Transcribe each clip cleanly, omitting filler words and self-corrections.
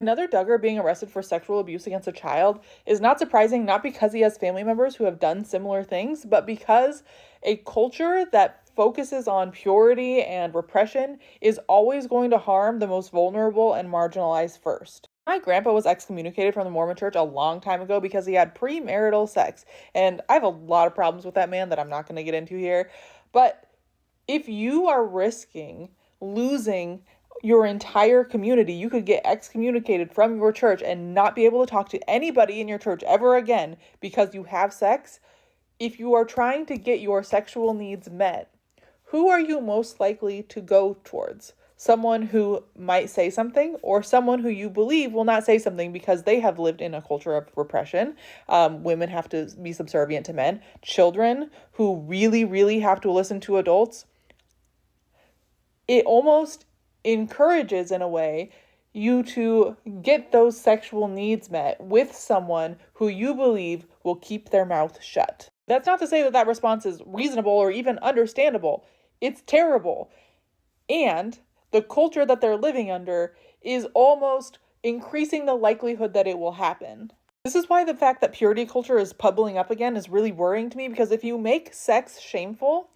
Another Duggar being arrested for sexual abuse against a child is not surprising, not because he has family members who have done similar things, but because a culture that focuses on purity and repression is always going to harm the most vulnerable and marginalized first. My grandpa was excommunicated from the Mormon church a long time ago because he had premarital sex. And I have a lot of problems with that man that I'm not going to get into here. But if you are risking losing your entire community, you could get excommunicated from your church and not be able to talk to anybody in your church ever again because you have sex. If you are trying to get your sexual needs met, who are you most likely to go towards? Someone who might say something, or someone who you believe will not say something because they have lived in a culture of repression. Women have to be subservient to men. Children who really, really have to listen to adults. It almost encourages, in a way, you to get those sexual needs met with someone who you believe will keep their mouth shut. That's not to say that that response is reasonable or even understandable. It's terrible. And the culture that they're living under is almost increasing the likelihood that it will happen. This is why the fact that purity culture is bubbling up again is really worrying to me, because if you make sex shameful,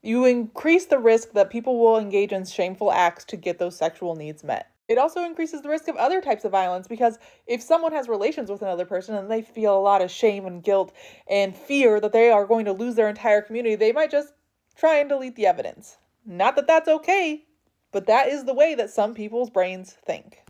you increase the risk that people will engage in shameful acts to get those sexual needs met. It also increases the risk of other types of violence, because if someone has relations with another person and they feel a lot of shame and guilt and fear that they are going to lose their entire community, they might just try and delete the evidence. Not that that's okay, but that is the way that some people's brains think.